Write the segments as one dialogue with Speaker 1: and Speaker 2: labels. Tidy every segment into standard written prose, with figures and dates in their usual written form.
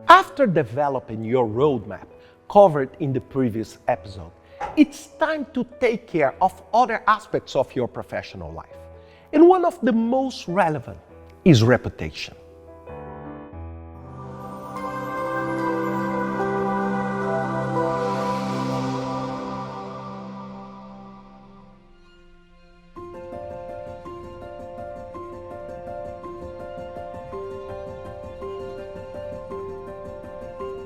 Speaker 1: After developing your roadmap covered in the previous episode, it's time to take care of other aspects of your professional life. And one of the most relevant is reputation.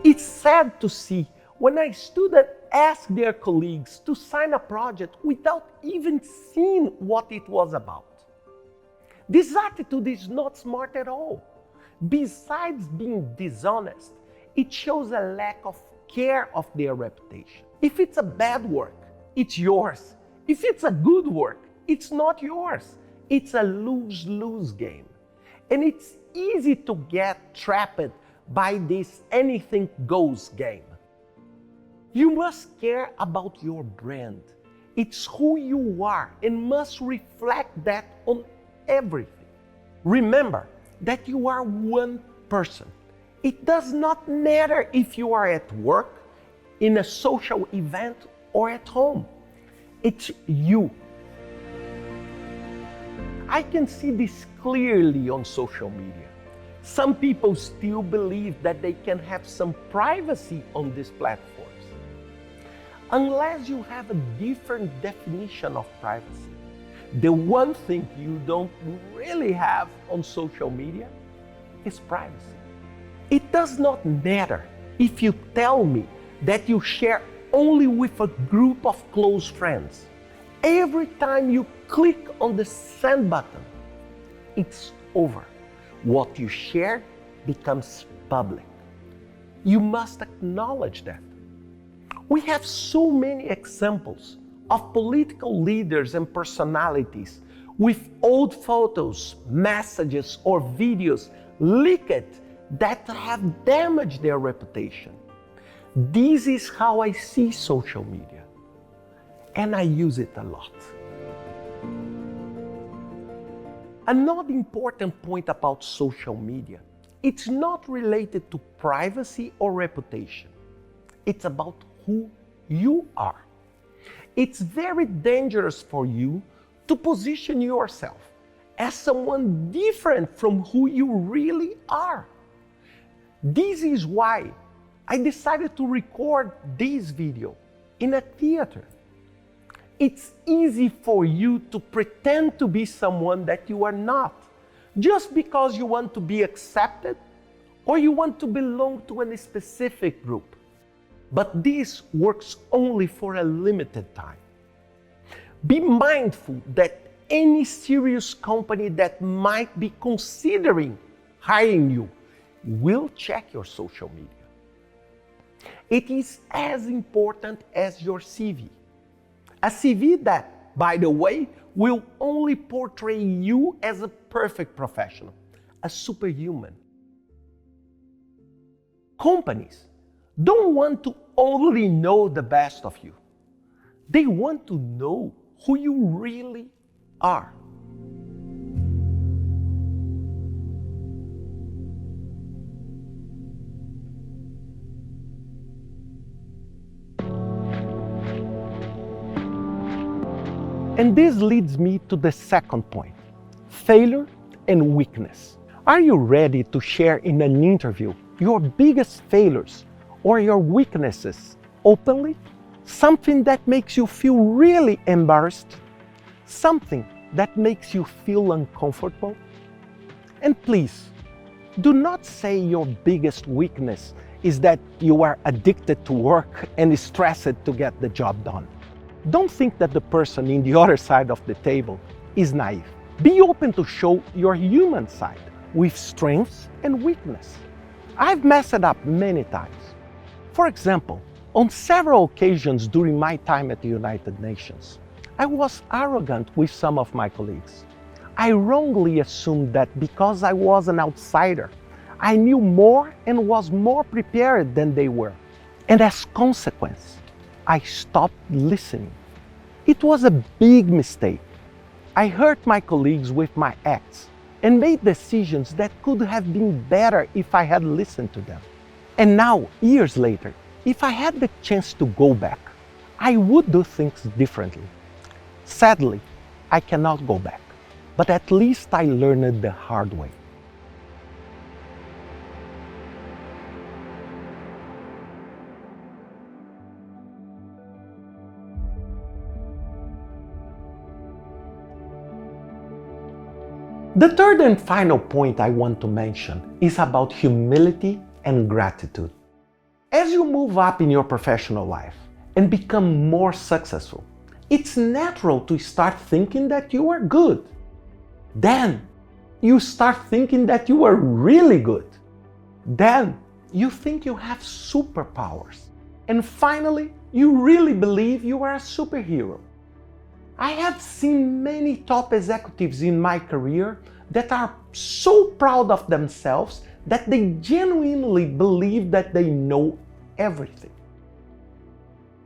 Speaker 1: It's sad to see when a student asks their colleagues to sign a project without even seeing what it was about. This attitude is not smart at all. Besides being dishonest, it shows a lack of care of their reputation. If it's a bad work, it's yours. If it's a good work, it's not yours. It's a lose-lose game. And it's easy to get trapped by this anything goes game. You must care about your brand. It's who you are and must reflect that on everything. Remember that you are one person. It does not matter if you are at work, in a social event, or at home. It's you. I can see this clearly on social media. Some people still believe that they can have some privacy on these platforms. Unless you have a different definition of privacy, the one thing you don't really have on social media is privacy. It does not matter if you tell me that you share only with a group of close friends. Every time you click on the send button, it's over. What you share becomes public. You must acknowledge that. We have so many examples of political leaders and personalities with old photos, messages, or videos leaked that have damaged their reputation. This is how I see social media, and I use it a lot. Another important point about social media, it's not related to privacy or reputation. It's about who you are. It's very dangerous for you to position yourself as someone different from who you really are. This is why I decided to record this video in a theater. It's easy for you to pretend to be someone that you are not, just because you want to be accepted or you want to belong to a specific group. But this works only for a limited time. Be mindful that any serious company that might be considering hiring you will check your social media. It is as important as your CV. A CV that, by the way, will only portray you as a perfect professional, a superhuman. Companies don't want to only know the best of you. They want to know who you really are. And this leads me to the second point, failure and weakness. Are you ready to share in an interview your biggest failures or your weaknesses openly? Something that makes you feel really embarrassed? Something that makes you feel uncomfortable? And please, do not say your biggest weakness is that you are addicted to work and stressed to get the job done. Don't think that the person in the other side of the table is naive. Be open to show your human side with strengths and weakness. I've messed up many times. For example, on several occasions during my time at the United Nations, I was arrogant with some of my colleagues. I wrongly assumed that because I was an outsider, I knew more and was more prepared than they were. And as a consequence, I stopped listening. It was a big mistake. I hurt my colleagues with my acts and made decisions that could have been better if I had listened to them. And now, years later, if I had the chance to go back, I would do things differently. Sadly, I cannot go back, but at least I learned the hard way. The third and final point I want to mention is about humility and gratitude. As you move up in your professional life and become more successful, it's natural to start thinking that you are good. Then you start thinking that you are really good. Then you think you have superpowers. And finally, you really believe you are a superhero. I have seen many top executives in my career that are so proud of themselves that they genuinely believe that they know everything.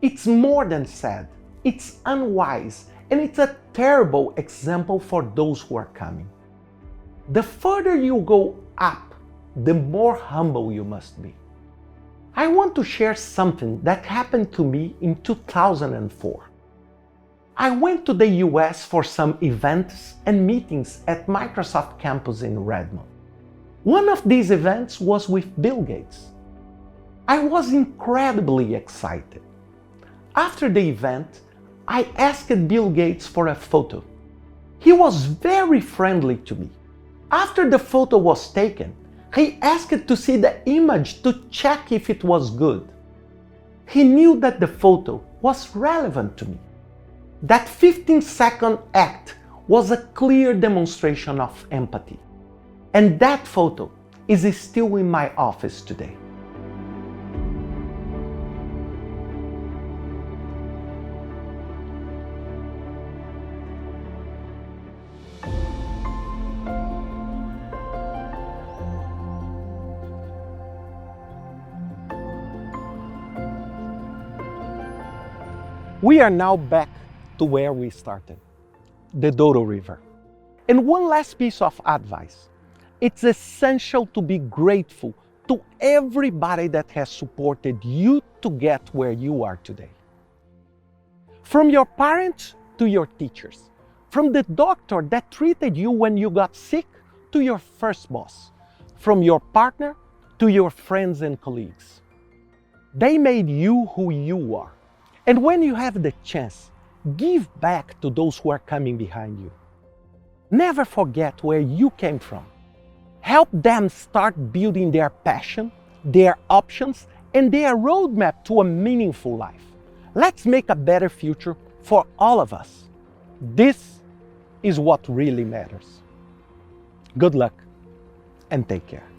Speaker 1: It's more than sad, it's unwise, and it's a terrible example for those who are coming. The further you go up, the more humble you must be. I want to share something that happened to me in 2004. I went to the US for some events and meetings at Microsoft campus in Redmond. One of these events was with Bill Gates. I was incredibly excited. After the event, I asked Bill Gates for a photo. He was very friendly to me. After the photo was taken, he asked to see the image to check if it was good. He knew that the photo was relevant to me. That 15-second act was a clear demonstration of empathy. And that photo is still in my office today. We are now back to where we started, the Douro River. And one last piece of advice. It's essential to be grateful to everybody that has supported you to get where you are today. From your parents to your teachers, from the doctor that treated you when you got sick to your first boss, from your partner to your friends and colleagues. They made you who you are. And when you have the chance, give back to those who are coming behind you. Never forget where you came from. Help them start building their passion, their options, and their roadmap to a meaningful life. Let's make a better future for all of us. This is what really matters. Good luck and take care.